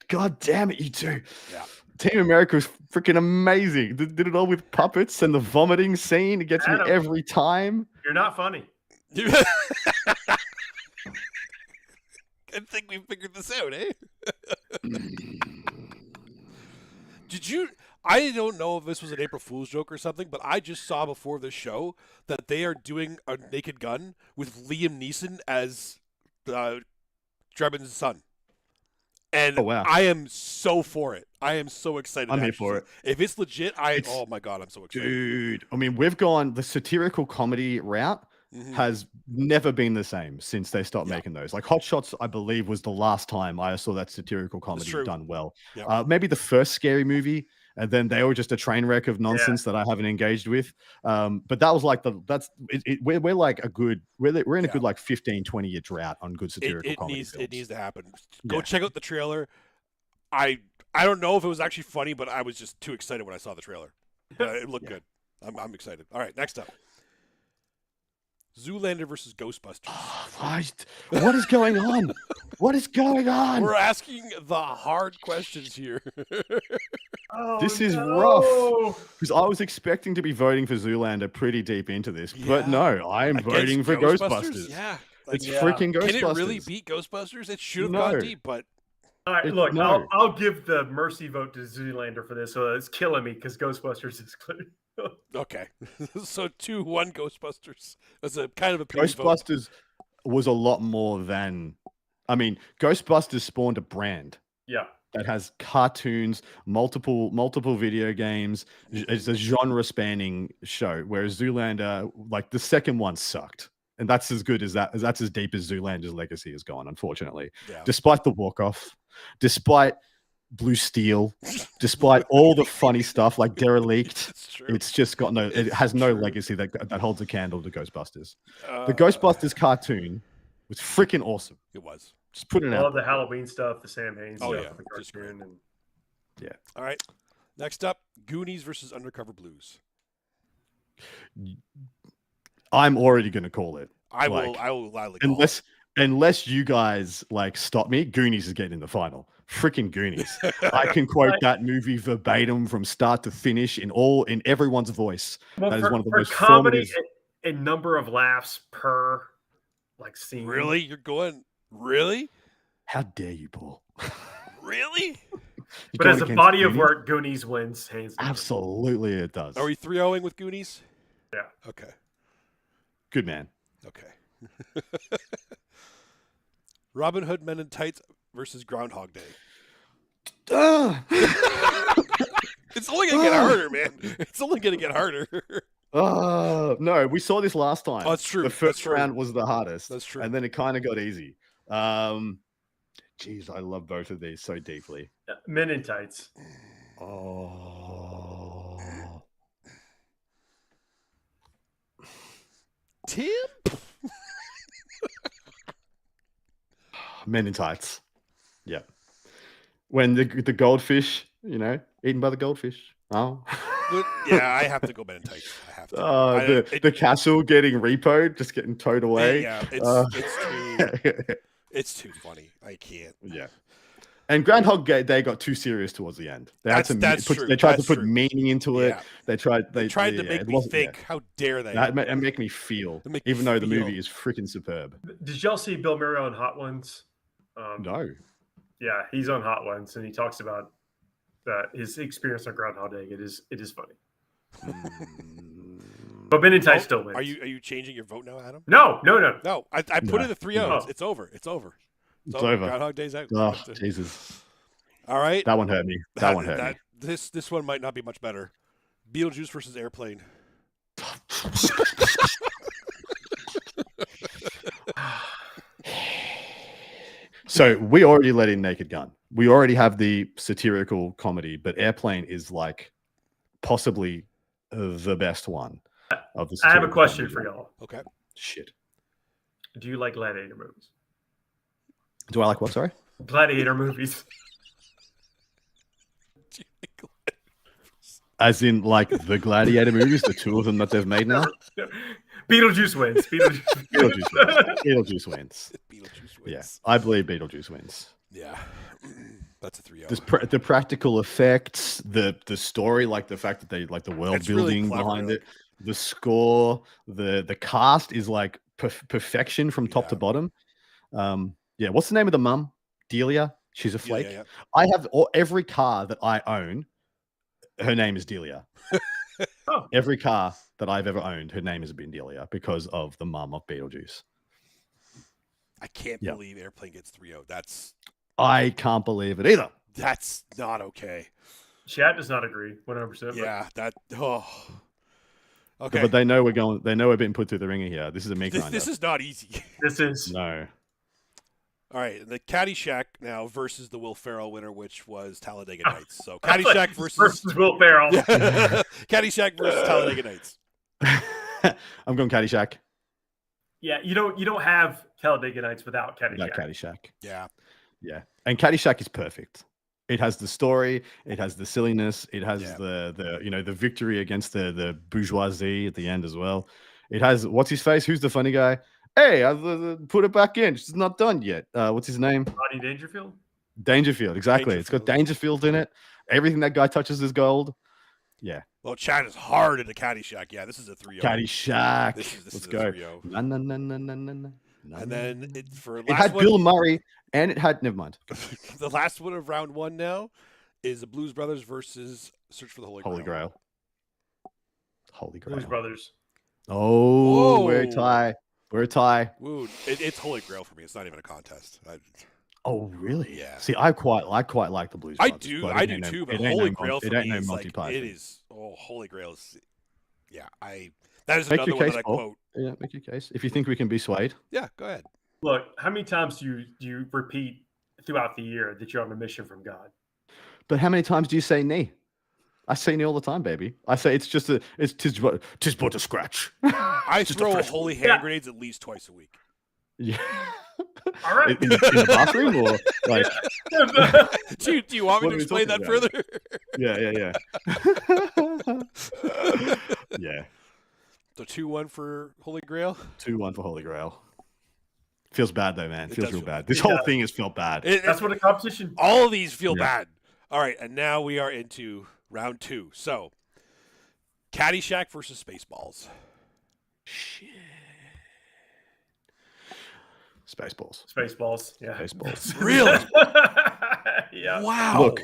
God damn it, you two. Yeah. Team America is freaking amazing. They did it all with puppets and the vomiting scene. It gets me every time. You're not funny. I think we figured this out, eh? I don't know if this was an April Fool's joke or something, but I just saw before the show that they are doing a Naked Gun with Liam Neeson as Drebin's son. And wow. I am so for it. I am so excited. I'm here for it. If it's legit, oh my God, I'm so excited. Dude, I mean, we've gone the satirical comedy route. Has never been the same since they stopped making those. Like Hot Shots, I believe, was the last time I saw that satirical comedy done well. Yep. Maybe the first Scary Movie, and then they were just a train wreck of nonsense that I haven't engaged with. But that was like we're like we're in a good like 15-20 year drought on good satirical comedy. It needs to happen. Go check out the trailer. I don't know if it was actually funny, but I was just too excited when I saw the trailer. It looked good. I'm excited. All right, next up. Zoolander versus Ghostbusters. What is going on? What is going on? We're asking the hard questions here. This is rough. Because I was expecting to be voting for Zoolander pretty deep into this. But no, I am voting for Ghostbusters. Yeah. It's freaking Ghostbusters. Can it really beat Ghostbusters? It should have gone deep, but... All right, look, I'll give the mercy vote to Zoolander for this. So it's killing me because Ghostbusters is clear. Okay, so 2-1 Ghostbusters. That's a kind of a Ghostbusters was a lot more than. I mean, Ghostbusters spawned a brand. Yeah. That has cartoons, multiple video games. It's a genre-spanning show. Whereas Zoolander, like the second one, sucked, and that's as good as that. That's as deep as Zoolander's legacy has gone, unfortunately. Yeah. Despite the walk-off, despite Blue Steel, despite all the funny stuff like Derelict, it's just got it has no legacy that holds a candle to Ghostbusters. The Ghostbusters cartoon was freaking awesome. It was. Just put it out. I love the Halloween stuff, the Sam Haines stuff, the just great. cartoon. Yeah. All right. Next up, Goonies versus Undercover Blues. I'm already going to call it. I will gladly call it. Unless you guys like stop me, Goonies is getting in the final. Freaking Goonies. I can quote that movie verbatim from start to finish in everyone's voice. Well, that is one of the most comedy and number of laughs per like scene. Really? You're going really? How dare you, Paul? Really? But as a body of work, Goonies wins hands down. Absolutely it does. Are we 3-0ing with Goonies? Yeah. Okay. Good man. Okay. Robin Hood Men in Tights versus Groundhog Day. It's only going to get harder, man. It's only going to get harder. No, we saw this last time. Oh, that's true. The first round was the hardest. That's true. And then it kind of got easy. Jeez, I love both of these so deeply. Men in Tights. Oh. Tim? Men in Tights. Yeah. When the goldfish, eaten by the goldfish. Oh. Yeah, I have to go Men in Tights. I have to. The castle getting repoed, just getting towed away. Yeah, it's too funny. I can't. Yeah. And Groundhog Day got too serious towards the end. They had They tried to put meaning into it. Yeah. They tried to make me think. Yeah. How dare they? And make me feel. Even though the movie is freaking superb. Did y'all see Bill Murray on Hot Ones? No. Yeah, he's on Hot Ones, and he talks about his experience on Groundhog Day. It is funny. But Men in Tights still wins. Are you changing your vote now, Adam? No. No, I put in the 3-0s. It's over. It's over. It's over. Groundhog Day's out. Oh, Jesus. All right. That one hurt me. That one hurt me. This one might not be much better. Beetlejuice versus Airplane. So we already let in Naked Gun. We already have the satirical comedy, but Airplane is like possibly the best one of the. I have a question for y'all. Okay. Shit. Do you like gladiator movies? Do I like what? Sorry. Gladiator movies. As in, like the Gladiator movies, the two of them that they've made now. Beetlejuice wins. Beetlejuice wins. Yeah, I believe Beetlejuice wins. Yeah, that's a 3-0. The practical effects, the story, like the fact that they like the world building behind it, the score, the cast is like perfection from top to bottom. Yeah, what's the name of the mum? Delia. She's a flake. Yeah. I have every car that I own. Her name is Delia. Oh. Every car that I've ever owned, her name has been Delia because of the mum of Beetlejuice. I can't believe Airplane gets 3-0. I can't believe it either. That's not okay. Chat does not agree 100%. Yeah, okay. But they know we're going. They know we're being put through the ringer here. This is a meat grinder. This is not easy. This is no. All right, the Caddyshack now versus the Will Ferrell winner, which was Talladega Nights. So Caddyshack versus Will Ferrell. Caddyshack versus Talladega Nights. I'm going Caddyshack. Yeah, you don't have Talladega Nights without Caddyshack. Without Caddyshack. Yeah. And Caddyshack is perfect. It has the story. It has the silliness. It has the victory against the bourgeoisie at the end as well. It has what's his face? Who's the funny guy? Hey, I've put it back in. It's not done yet. What's his name? Rodney Dangerfield? Dangerfield, exactly. It's got Dangerfield in it. Everything that guy touches is gold. Yeah. Well, Chad is hard into Caddyshack. Yeah, this is a 3-0. Caddyshack. Let's is go. 3-0. No. And then it had Bill Murray, and it had never mind. The last one of round one now is the Blues Brothers versus Search for the Holy Grail. Holy Grail. Blues Brothers. Oh, whoa. We're a tie. Woo. It's Holy Grail for me. It's not even a contest. Oh, really? Yeah. See, I quite like the Blues Brothers. I do too, but Holy Grail for me is Monty Python. It is. Oh, Holy Grail is. Yeah, that is another one that I quote. Yeah, make your case. If you think we can be swayed. Yeah, go ahead. Look, how many times do you repeat throughout the year that you're on a mission from God? But how many times do you say nee? I say nee all the time, baby. I say it's tis but a scratch. I throw holy hand grenades at least twice a week. Yeah. All right. In the bathroom or like? Do you want me to explain that further? Yeah. Yeah. So 2-1 for Holy Grail. 2-1 for Holy Grail. Feels bad though, man. Feels real bad. This whole thing has felt bad. That's what a competition. All of these feel bad. All right, and now we are into round 2. So, Caddyshack versus Spaceballs. Shit. Spaceballs. Yeah. Spaceballs. Really? Yeah. Wow.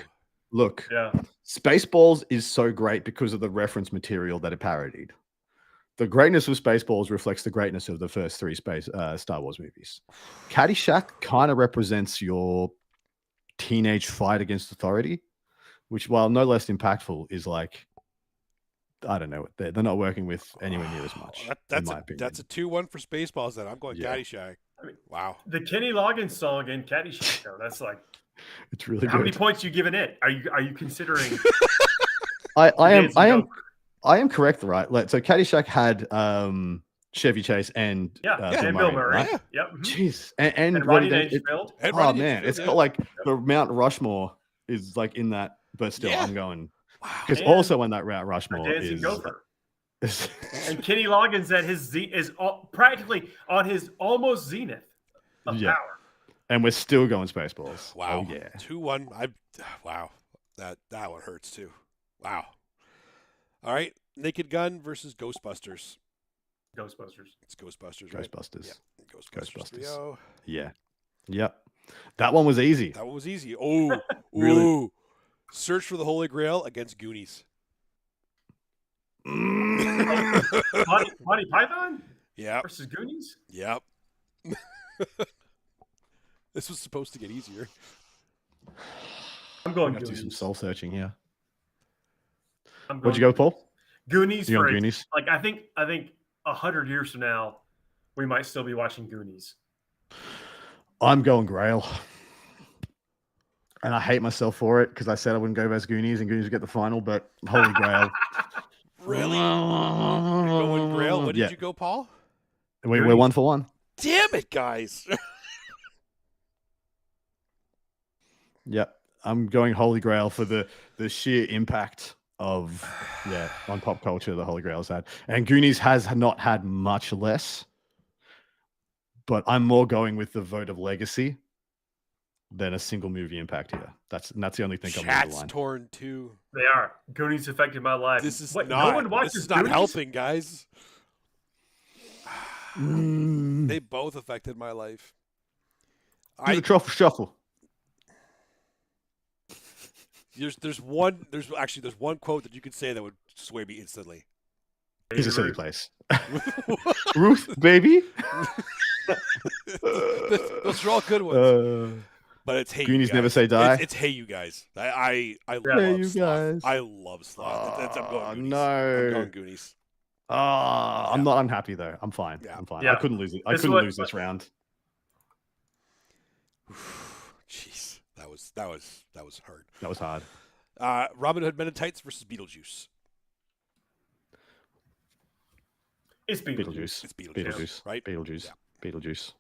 Look. Yeah. Spaceballs is so great because of the reference material that it parodied. The greatness of Spaceballs reflects the greatness of the first 3 Star Wars movies. Caddyshack kind of represents your teenage fight against authority, which, while no less impactful, is like, I don't know. They're not working with anywhere near as much. That's a 2-1 for Spaceballs. Then I'm going Caddyshack. I mean, wow. The Kenny Loggins song in Caddyshack, though, that's like, it's really how good. many points you giving it? Are you considering? I am correct, right? So Caddyshack had Chevy Chase and Bill Murray. Right? Yeah. Yep. Jeez, and Rodney Dangerfield. Oh man, it's got like the Mount Rushmore is like in that, but still, I'm going. Wow. Because also on that Mount Rushmore Dancing is Gopher. And Kenny Loggins at his practically on his almost zenith of power. And we're still going Spaceballs. Wow. Oh, yeah. 2-1. Wow. That one hurts too. Wow. All right. Naked Gun versus Ghostbusters. It's Ghostbusters, right? Ghostbusters. Yeah. Ghostbusters 3-0. Yeah. Yep. That one was easy. Oh. Really? Ooh. Search for the Holy Grail against Goonies. Monty Python? Yeah. Versus Goonies? Yep. This was supposed to get easier. I'm going have to do some Goonies. soul searching here. I'm What'd going you go, Paul? Goonies. You For on Goonies? like I think 100 years from now, we might still be watching Goonies. I'm going Grail. And I hate myself for it because I said I wouldn't go versus Goonies and Goonies would get the final, but Holy Grail. Really? You're going Grail? What did you go, Paul? We're 1 for 1. Damn it, guys. Yep. I'm going Holy Grail for the sheer impact of on pop culture the Holy Grail's had. And Goonies has not had much less. But I'm more going with the vote of legacy than a single movie impact here. That's the only thing I'm on the Chat's line. torn too. They are. Goonies affected my life. This is What, not. no one watches This is not Goonies? helping, guys. They both affected my life. Do the truffle shuffle. There's one quote that you could say that would sway me instantly. It's a silly place. Ruth, baby. Those are all good ones. But it's hey Goonies you guys. never say die. It's hey you guys. I love Hey you Sloth. guys. I love Sloth. I'm going Goonies. No. I'm going Goonies. I'm not unhappy though. I'm fine. Yeah. I'm fine. Yeah. I couldn't lose it. I couldn't lose this round. Jeez, that was hard. That was hard. Robin Hood Men in Tights versus Beetlejuice. It's Beetlejuice. It's Beetlejuice, right? Beetlejuice. Yeah. Beetlejuice.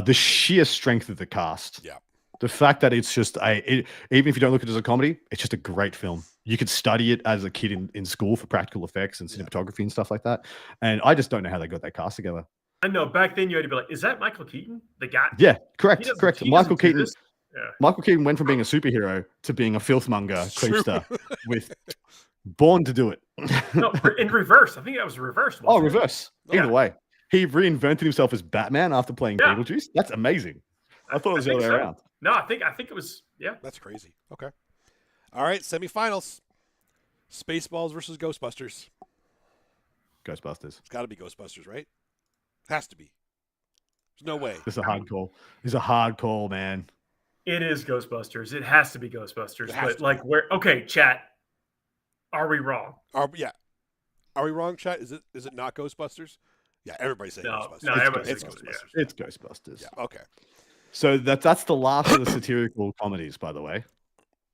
The sheer strength of the cast. Yeah. The fact that it's just even if you don't look at it as a comedy, it's just a great film. You could study it as a kid in school for practical effects and cinematography and stuff like that. And I just don't know how they got that cast together. I know. Back then, you had to be like, "Is that Michael Keaton, the guy?" Yeah, correct. He Michael doesn't do Keaton. this. Yeah. Michael Keaton went from being a superhero to being a filthmonger creepster with born to do it. No, in reverse. I think that was reversed. Oh, reverse. Yeah. Either way. He reinvented himself as Batman after playing Beetlejuice. That's amazing. I thought it was the other way around. No, I think it was That's crazy. Okay. All right, semifinals. Spaceballs versus Ghostbusters. Ghostbusters. It's got to be Ghostbusters, right? Has to be. There's no way. It's a hard call. It's a hard call, man. It is Ghostbusters. It has to be Ghostbusters. It has But to like, where? Okay, chat. Are we wrong? Are we wrong, chat? Is it not Ghostbusters? Yeah, everybody's saying Ghostbusters. No, everybody's it's saying Ghostbusters. It's Ghostbusters. Yeah. Okay. So that's the last of the satirical comedies, by the way.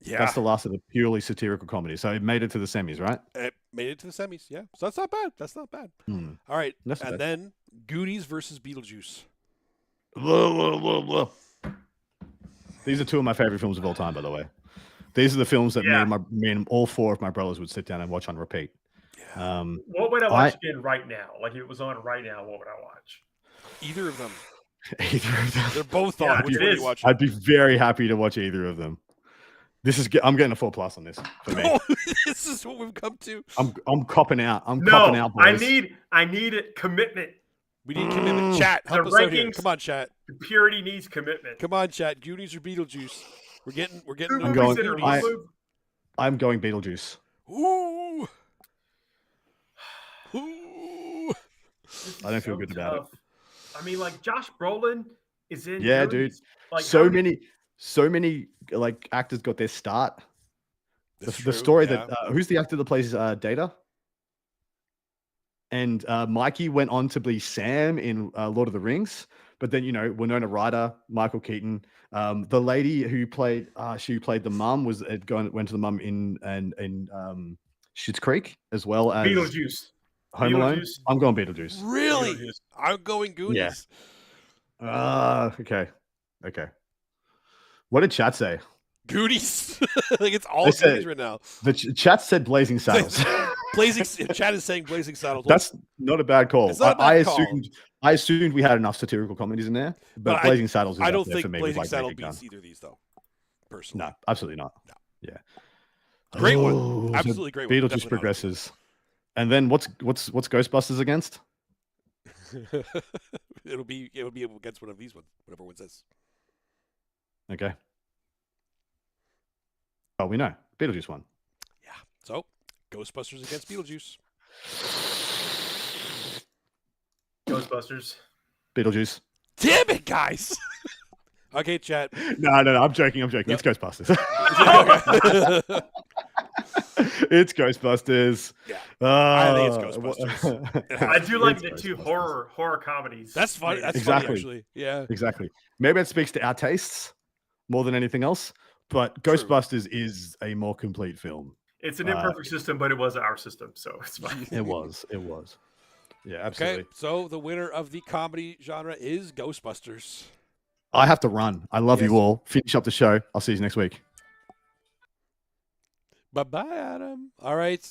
Yeah. That's the last of the purely satirical comedies. So it made it to the semis, right? It made it to the semis. Yeah. So that's not bad. That's not bad. All right. That's and bad. then Goonies versus Beetlejuice. These are two of my favorite films of all time, by the way. These are the films that me and all four of my brothers would sit down and watch on repeat. Yeah. What would I watch again right now? Like if it was on right now, what would I watch? Either of them. Either of them. They're both on. Which one are you watching? I'd be very happy to watch either of them. I'm getting a 4+ on this for me. This is what we've come to. I'm copping out. Copping out, boys. I need commitment. We need commitment. Chat, help us out here. Come on, chat. Purity needs commitment. Come on, chat. Goonies or Beetlejuice? We're getting. I'm going Beetlejuice. Ooh. Ooh. I don't feel good about it. I mean, like Josh Brolin is in. Yeah, Goonies. dude. Like So many like actors got their start. The story that who's the actor that plays Data? And Mikey went on to be Sam in Lord of the Rings, but then Winona Ryder, Michael Keaton, the lady who played the mum went to the mum in Schitt's Creek as well as Beetlejuice. Home Alone. I'm going Beetlejuice. Really? Beetlejuice. I'm going Goonies. Yeah. Okay. What did chat say? Goonies. Like it's all Goonies right now. The chat said Blazing Saddles. Chat is saying Blazing Saddles. That's not a bad call. It's not a bad call. I assumed we had enough satirical comedies in there, but Blazing Saddles is I don't up there think for me. Blazing Saddles beats either of these though. Personally. No, absolutely not. No. Yeah. Great one. Absolutely great one. Beetlejuice progresses. And then what's Ghostbusters against? It'll be against one of these ones, whatever one says. Okay. Oh, we know. Beetlejuice won. Yeah. So, Ghostbusters against Beetlejuice. Ghostbusters. Beetlejuice. Damn it, guys. Okay, chat. No. I'm joking. It's Ghostbusters. It's Ghostbusters. Yeah. I think it's Ghostbusters. I do like It's the two Ghostbusters. horror comedies. That's funny. That's Exactly. funny, actually. Yeah. Exactly. Maybe it speaks to our tastes more than anything else, but Ghostbusters is a more complete film. It's an imperfect system, but it was our system, so it's fine. It was. Yeah, absolutely. Okay, so the winner of the comedy genre is Ghostbusters. I have to run. I love you all. Finish up the show. I'll see you next week. Bye-bye, Adam. All right.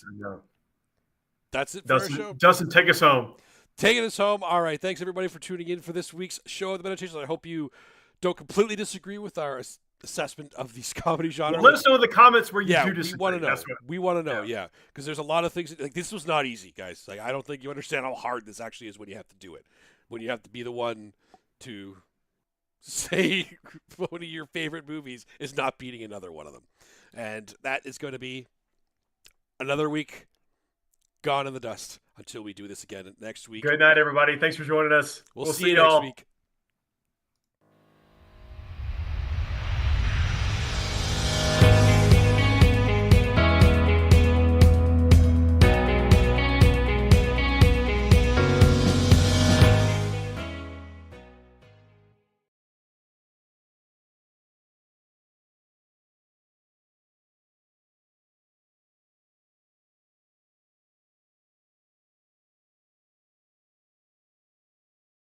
That's it for our show. Dustin, take us home. Taking us home. All right. Thanks, everybody, for tuning in for this week's show of the Meta Chasers. I hope you don't completely disagree with our assessment of these comedy genre. Well, let us know in the comments where you do disagree. We want to know. We want to know, yeah. Because there's a lot of things. Like, this was not easy, guys. Like, I don't think you understand how hard this actually is when you have to do it. When you have to be the one to say one of your favorite movies is not beating another one of them. And that is going to be another week gone in the dust until we do this again next week. Good night, everybody. Thanks for joining us. We'll see you you next all week.